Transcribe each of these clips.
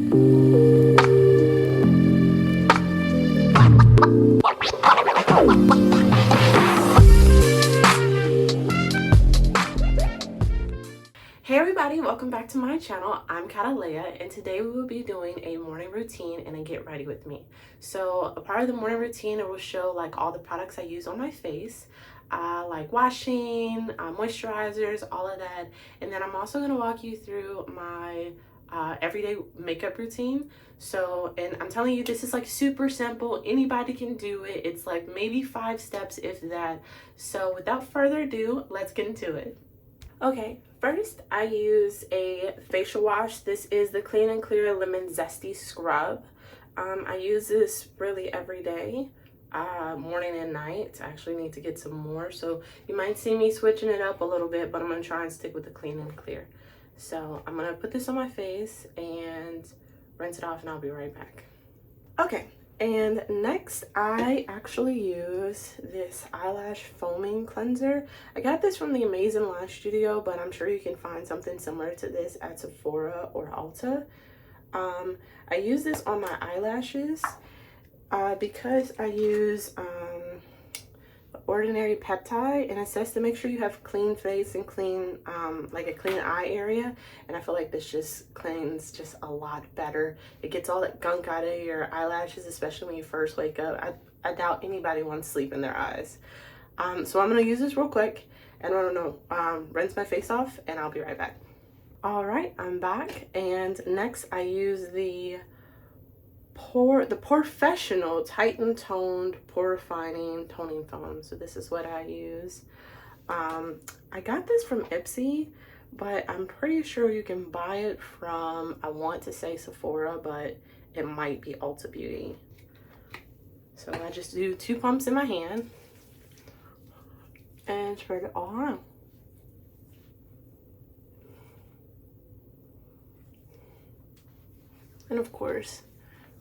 Hey everybody, welcome back to my channel. I'm Catalea, and today we will be doing a morning routine and a get ready with me. So a part of the morning routine, it will show like all the products I use on my face, like washing, moisturizers, all of that. And then I'm also going to walk you through my everyday makeup routine. So, and I'm telling you, this is like super simple. Anybody can do it. It's like maybe 5 steps, if that. So without further ado, let's get into it. Okay, first I use a facial wash. This is the Clean and Clear Lemon Zesty Scrub. I use this really every day, morning and night. I actually need to get some more, so you might see me switching it up a little bit, but I'm going to try and stick with the Clean and Clear. So I'm going to put this on my face and rinse it off, and I'll be right back. Okay. And next, I actually use this eyelash foaming cleanser. I got this from the Amazing Lash Studio, but I'm sure you can find something similar to this at Sephora or Ulta. I use this on my eyelashes because I use Ordinary Peptide, and it says to make sure you have clean face and clean like a clean eye area, and I feel like this just cleans just a lot better. It gets all that gunk out of your eyelashes, especially when you first wake up. I doubt anybody wants sleep in their eyes. So I'm gonna use this real quick, and I'm gonna rinse my face off, and I'll be right back. All right, I'm back, and next I use the Professional Tighten Toned Pore Refining Toning Foam. So this is what I use. I got this from Ipsy, but I'm pretty sure you can buy it from, I want to say Sephora, but it might be Ulta Beauty. So I just do 2 pumps in my hand and spread it all around. And of course,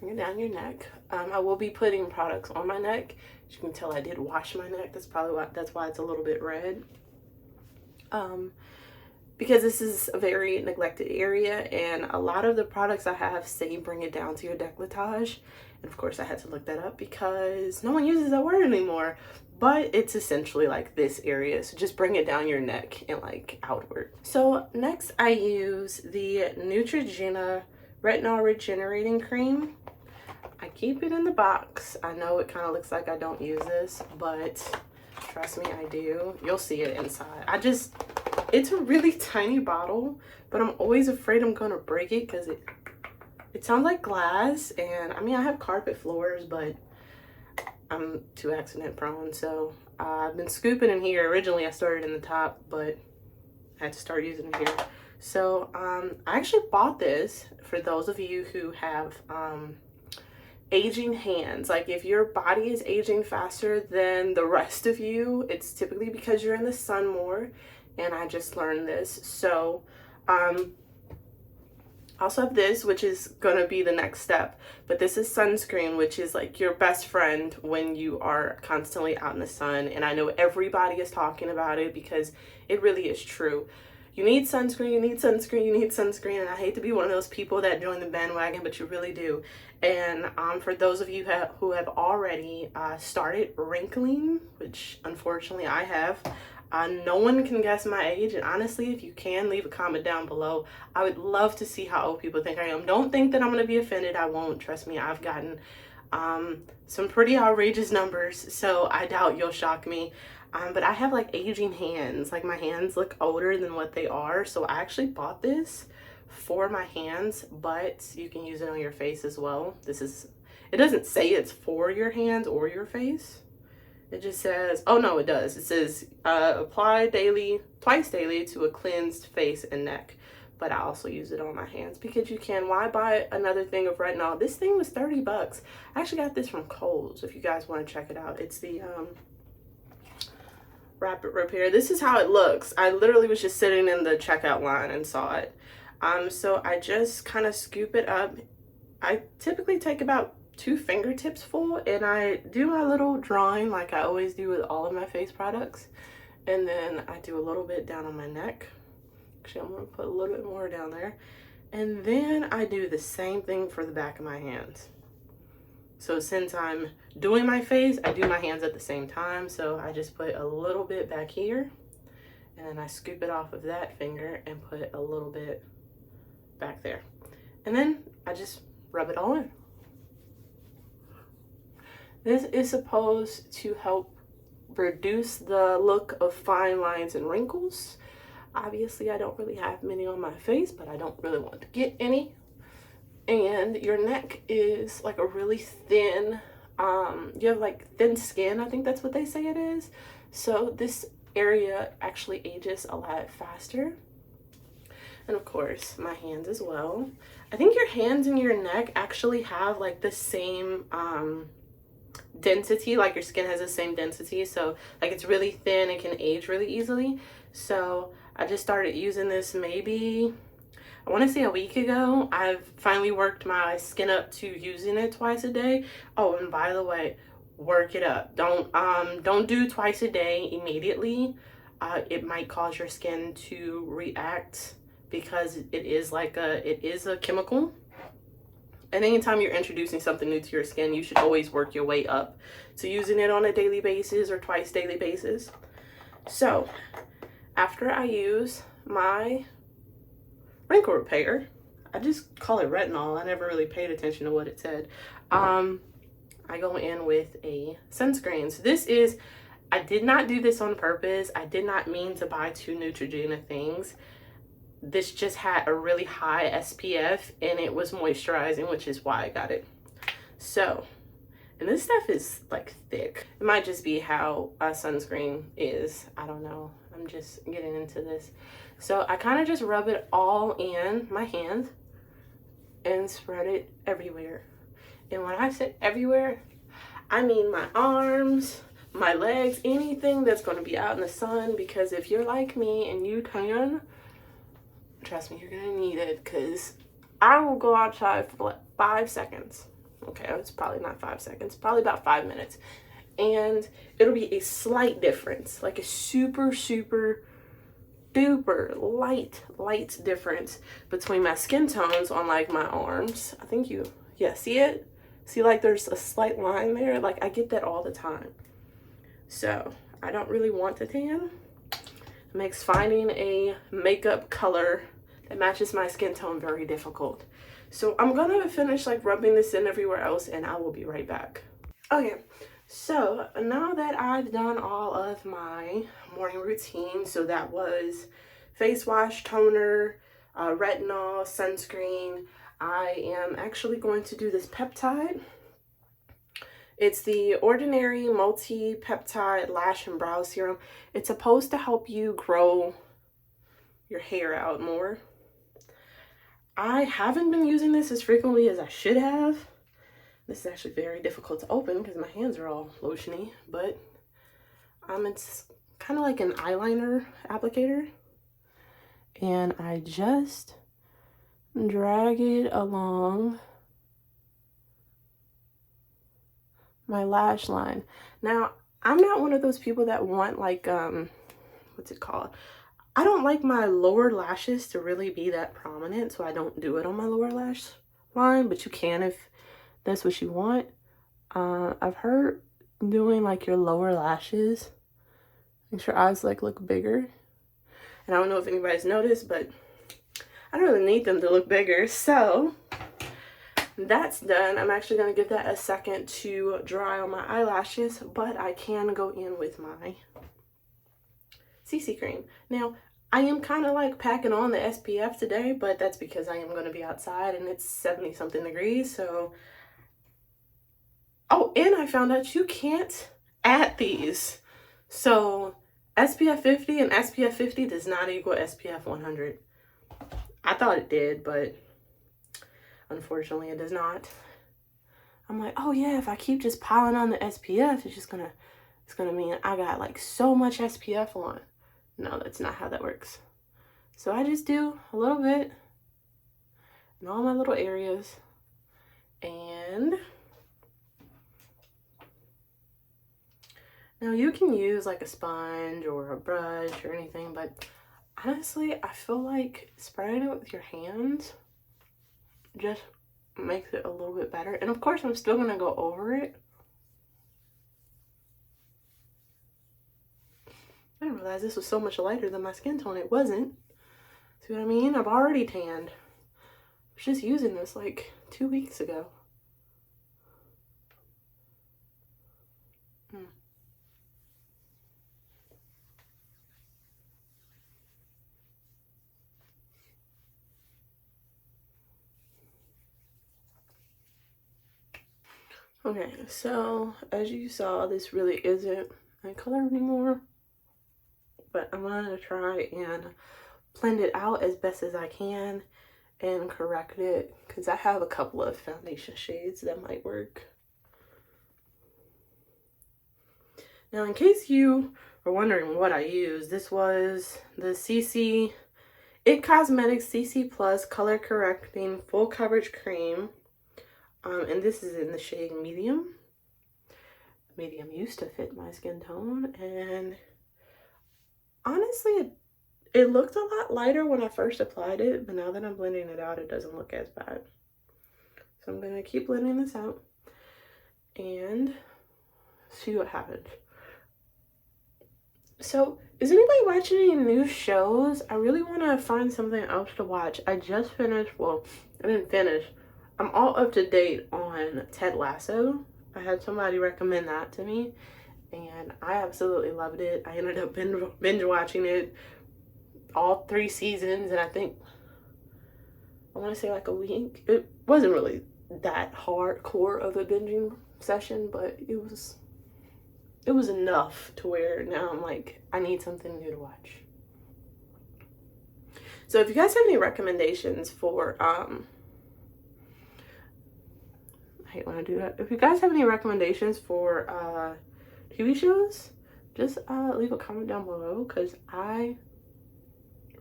bring it down your neck. I will be putting products on my neck. As you can tell, I did wash my neck. That's why it's a little bit red. Because this is a very neglected area, and a lot of the products I have say bring it down to your décolletage. And of course I had to look that up because no one uses that word anymore. But it's essentially like this area. So just bring it down your neck and like outward. So next I use the Neutrogena Retinol Regenerating Cream. I keep it in the box. I know it kind of looks like I don't use this, but trust me, I do. You'll see it inside. It's a really tiny bottle, but I'm always afraid I'm gonna break it because it sounds like glass. And I mean, I have carpet floors, but I'm too accident prone. So I've been scooping in here. Originally, I started in the top, but I had to start using it here. So I actually bought this for those of you who have aging hands. Like if your body is aging faster than the rest of you, it's typically because you're in the sun more, and I just learned this. So also have this, which is gonna be the next step, but this is sunscreen, which is like your best friend when you are constantly out in the sun. And I know everybody is talking about it because it really is true. You need sunscreen, you need sunscreen, you need sunscreen, and I hate to be one of those people that join the bandwagon, but you really do. And for those of you who have already started wrinkling, which unfortunately I have, no one can guess my age, and honestly, if you can, leave a comment down below. I would love to see how old people think I am. Don't think that I'm going to be offended. I won't. Trust me, I've gotten some pretty outrageous numbers, so I doubt you'll shock me. But I have like aging hands. Like my hands look older than what they are. So I actually bought this for my hands, but you can use it on your face as well. It doesn't say it's for your hands or your face. It just says, oh no, it does. It says apply twice daily to a cleansed face and neck. But I also use it on my hands because you can. Why buy another thing of retinol? This thing was 30 bucks. I actually got this from Kohl's if you guys want to check it out. It's the Rapid Repair. This is how it looks. I literally was just sitting in the checkout line and saw it. So I just kind of scoop it up. I typically take about 2 fingertips full, and I do my little drawing like I always do with all of my face products. And then I do a little bit down on my neck. Actually, I'm gonna put a little bit more down there. And then I do the same thing for the back of my hands. So since I'm doing my face, I do my hands at the same time. So I just put a little bit back here, and then I scoop it off of that finger and put a little bit back there. And then I just rub it all in. This is supposed to help reduce the look of fine lines and wrinkles. Obviously, I don't really have many on my face, but I don't really want to get any. And your neck is like a really thin, you have like thin skin, I think that's what they say it is. So this area actually ages a lot faster. And of course, my hands as well. I think your hands and your neck actually have like the same density, like your skin has the same density. So like it's really thin and can age really easily. So I just started using this maybe, I want to say a week ago. I've finally worked my skin up to using it twice a day. Oh, and by the way, work it up. Don't do twice a day immediately. It might cause your skin to react because it is a chemical. And anytime you're introducing something new to your skin, you should always work your way up to using it on a daily basis or twice daily basis. So after I use my wrinkle repair, I just call it retinol. I never really paid attention to what it said. I go in with a sunscreen. So this is, I did not do this on purpose. I did not mean to buy two Neutrogena things. This just had a really high SPF and it was moisturizing, which is why I got it. So, and this stuff is like thick. It might just be how sunscreen is. I don't know. I'm just getting into this. So I kind of just rub it all in my hand and spread it everywhere. And when I say everywhere, I mean my arms, my legs, anything that's going to be out in the sun. Because if you're like me and you tan, trust me, you're going to need it, because I will go outside for like 5 seconds. Okay, it's probably not 5 seconds, probably about 5 minutes. And it'll be a slight difference, like a super, super duper light difference between my skin tones on like my arms. I think yeah, see it? See, like there's a slight line there. Like I get that all the time. So I don't really want to tan. It makes finding a makeup color that matches my skin tone very difficult. So I'm gonna finish like rubbing this in everywhere else and I will be right back. Okay, so now that I've done all of my morning routine, so that was face wash, toner, retinol, sunscreen, I am actually going to do this peptide. It's the Ordinary Multi-Peptide Lash and Brow Serum. It's supposed to help you grow your hair out more. I haven't been using this as frequently as I should have. This is actually very difficult to open because my hands are all lotiony, but it's kind of like an eyeliner applicator. And I just drag it along my lash line. Now, I'm not one of those people that want like, what's it called? I don't like my lower lashes to really be that prominent, so I don't do it on my lower lash line, but you can if that's what you want. I've heard doing like your lower lashes makes your eyes like look bigger. And I don't know if anybody's noticed, but I don't really need them to look bigger. So that's done. I'm actually going to give that a second to dry on my eyelashes, but I can go in with my CC cream. Now, I am kind of like packing on the SPF today, but that's because I am going to be outside and it's 70 something degrees. So, oh, and I found out you can't add these. So SPF 50 and SPF 50 does not equal SPF 100. I thought it did, but unfortunately it does not. I'm like, oh yeah, if I keep just piling on the SPF, it's gonna mean I got like so much SPF on. No, that's not how that works. So I just do a little bit in all my little areas. And now you can use like a sponge or a brush or anything, but honestly, I feel like spraying it with your hands just makes it a little bit better. And of course, I'm still gonna go over it. I didn't realize this was so much lighter than my skin tone. It wasn't. See what I mean? I've already tanned. I was just using this like 2 weeks ago. Okay, so as you saw, this really isn't my color anymore, but I'm gonna try and blend it out as best as I can and correct it, because I have a couple of foundation shades that might work. Now, in case you were wondering what I used, this was the It Cosmetics CC Plus Color Correcting Full Coverage Cream. And this is in the shade medium. Medium used to fit my skin tone, and honestly, it looked a lot lighter when I first applied it, but now that I'm blending it out, it doesn't look as bad. So I'm gonna keep blending this out and see what happens. So, is anybody watching any new shows? I really want to find something else to watch. I just finished, well, I didn't finish. I'm all up to date on Ted Lasso. I had somebody recommend that to me, and I absolutely loved it. I ended up binge watching it, all 3 seasons, and I think, I want to say like a week. It wasn't really that hardcore of a binging session, but it was enough to where now I'm like, I need something new to watch. So if you guys have any recommendations for, I hate when I do that. If you guys have any recommendations for TV shows, just leave a comment down below, because I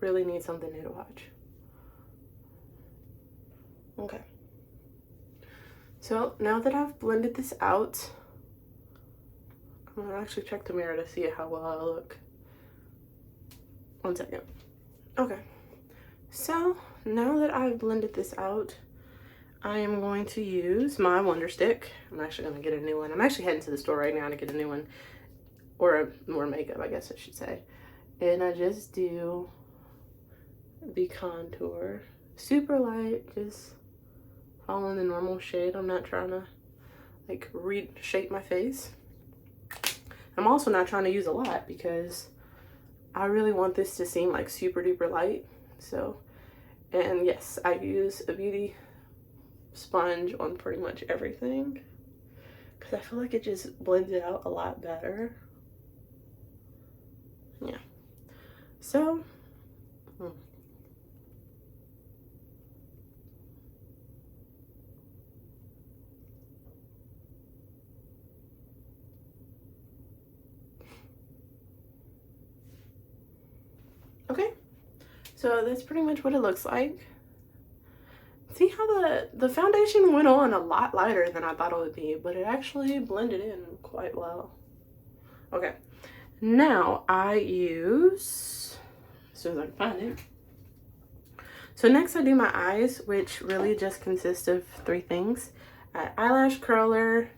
really need something new to watch. Okay. So now that I've blended this out, I'm gonna actually check the mirror to see how well I look. 1 second. Okay. So now that I've blended this out, I am going to use my Wonder Stick. I'm actually gonna get a new one. I'm actually heading to the store right now to get a new one, or more makeup, I guess I should say. And I just do the contour, super light, just following the normal shade. I'm not trying to like reshape my face. I'm also not trying to use a lot because I really want this to seem like super duper light. So, and yes, I use a beauty sponge on pretty much everything because I feel like it just blends it out a lot better. Yeah. So, okay, so that's pretty much what it looks like. See how the foundation went on a lot lighter than I thought it would be, but it actually blended in quite well. Okay, now I use, as soon as I can find it. So next I do my eyes, which really just consists of 3 things. Eyelash curler,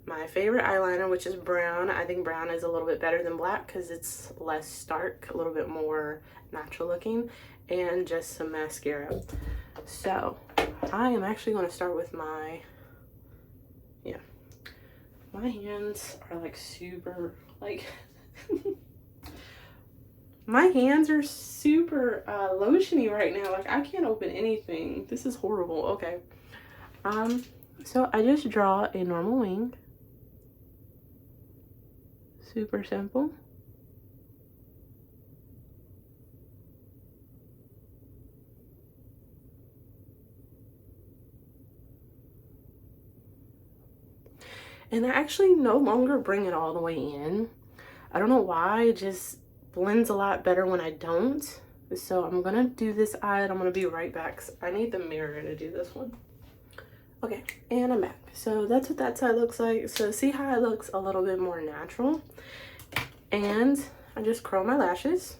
my favorite eyeliner, which is brown. I think brown is a little bit better than black because it's less stark, a little bit more natural looking, and just some mascara. So I am actually going to start with my, my hands are like super, like, my hands are super lotiony right now. Like, I can't open anything. This is horrible. Okay. So I just draw a normal wing. Super simple. And I actually no longer bring it all the way in. I don't know why, it just blends a lot better when I don't. So I'm gonna do this eye and I'm gonna be right back. I need the mirror to do this one. Okay, and I'm back. So that's what that side looks like. So see how it looks a little bit more natural? And I just curl my lashes.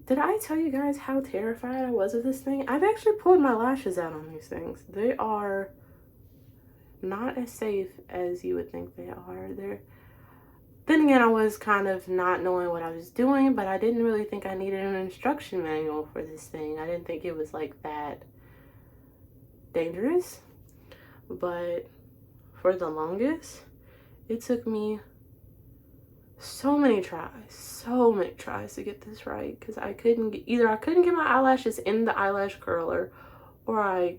Did I tell you guys how terrified I was of this thing? I've actually pulled my lashes out on these things. They are not as safe as you would think they are. Then again, I was kind of not knowing what I was doing, but I didn't really think I needed an instruction manual for this thing. I didn't think it was like that dangerous. But for the longest, it took me so many tries to get this right, because I couldn't get my eyelashes in the eyelash curler, or I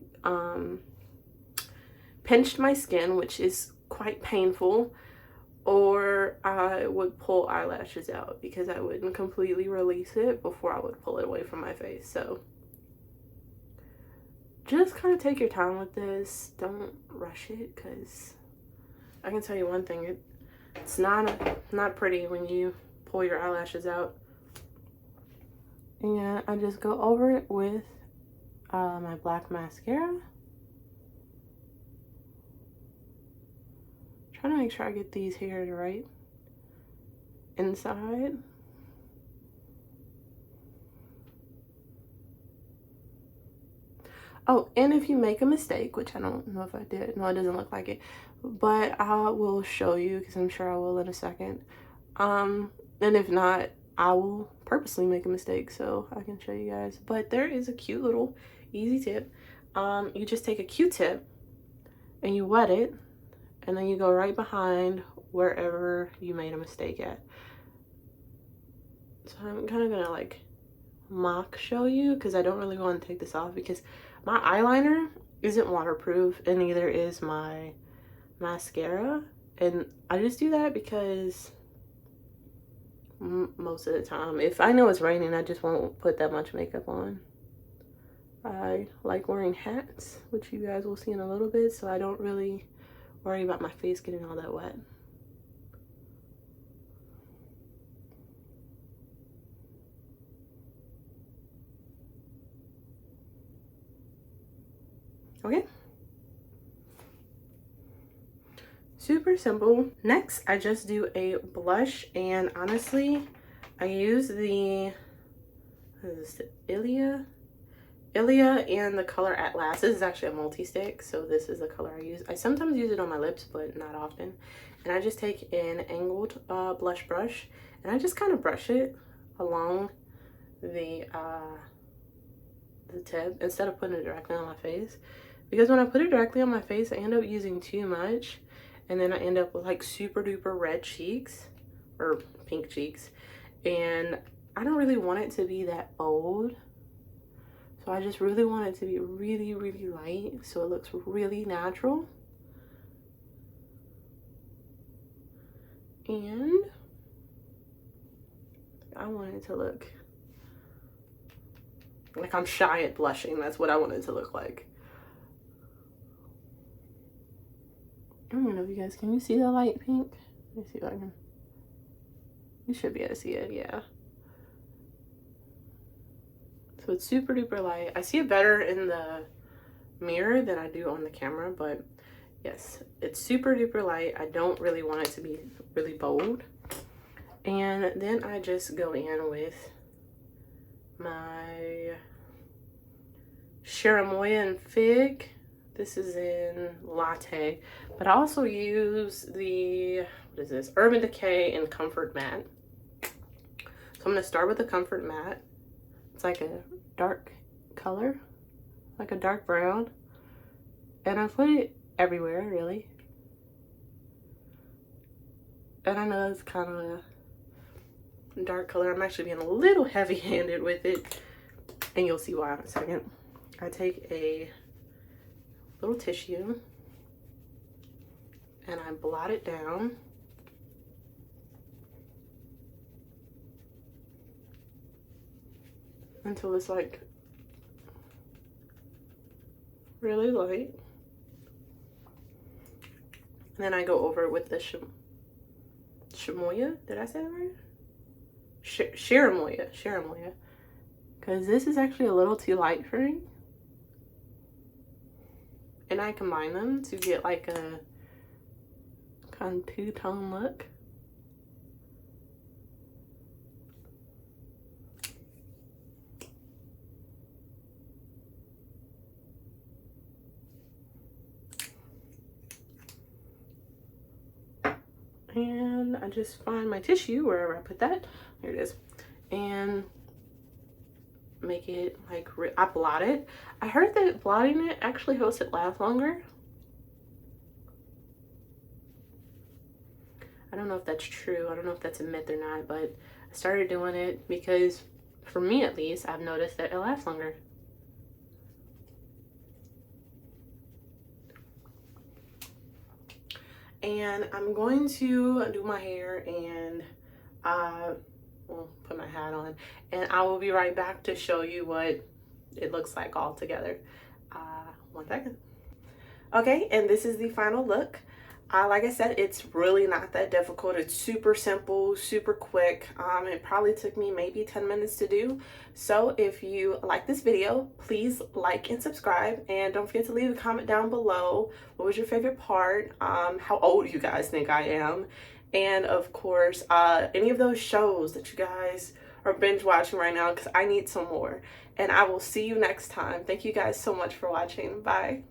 pinched my skin, which is quite painful, or I would pull eyelashes out because I wouldn't completely release it before I would pull it away from my face. So just kind of take your time with this. Don't rush it, because I can tell you one thing, it's not pretty when you pull your eyelashes out. And I just go over it with my black mascara. Trying to make sure I get these hairs right inside. Oh, and if you make a mistake, which I don't know if I did, no, it doesn't look like it, but I will show you, because I'm sure I will in a second. And if not, I will purposely make a mistake so I can show you guys. But there is a cute little easy tip. You just take a Q-tip and you wet it, and then you go right behind wherever you made a mistake at. So I'm kind of gonna like mock show you, because I don't really want to take this off, because my eyeliner isn't waterproof and neither is my mascara. And I just do that because most of the time, if I know it's raining, I just won't put that much makeup on. I like wearing hats, which you guys will see in a little bit, so I don't really worry about my face getting all that wet. Okay. Super simple. Next, I just do a blush, and honestly, I use the, what is this, Ilia and the color Atlas. This is actually a multi-stick, so this is the color I use. I sometimes use it on my lips, but not often. And I just take an angled blush brush, and I just kind of brush it along the tip instead of putting it directly on my face. Because when I put it directly on my face, I end up using too much, and then I end up with like super duper red cheeks, or pink cheeks, and I don't really want it to be that bold. So I just really want it to be really, really light, so it looks really natural. And I want it to look like I'm shy at blushing. That's what I want it to look like. I don't know if you guys, can you see the light pink? Let me see if I can. You should be able to see it, yeah. So it's super duper light. I see it better in the mirror than I do on the camera, but yes, it's super duper light. I don't really want it to be really bold. And then I just go in with my Cherimoya and Fig. This is in Latte, but I also use the, what is this, Urban Decay and Comfort Matte. So I'm gonna start with the Comfort Matte. It's like a dark color, like a dark brown, and I put it everywhere, really. And I know it's kind of a dark color. I'm actually being a little heavy-handed with it, and you'll see why in a second. I take a little tissue and I blot it down. Until it's like really light. And then I go over it with the Cherimoya. Did I say that right? Cherimoya. Because this is actually a little too light for me. And I combine them to get like a kind of two-tone look. on, I just find my tissue wherever I put that. Here it is. And make it like, I blot it. I heard that blotting it actually helps it last longer. I don't know if that's true. I don't know if that's a myth or not, but I started doing it because, for me at least, I've noticed that it lasts longer. And I'm going to do my hair and well, put my hat on, and I will be right back to show you what it looks like all together. 1 second. Okay, and this is the final look. Like I said, it's really not that difficult. It's super simple, super quick. It probably took me maybe 10 minutes to do. So if you like this video, please like and subscribe, and don't forget to leave a comment down below. What was your favorite part? How old you guys think I am? And of course, any of those shows that you guys are binge watching right now, because I need some more. And I will see you next time. Thank you guys so much for watching. Bye.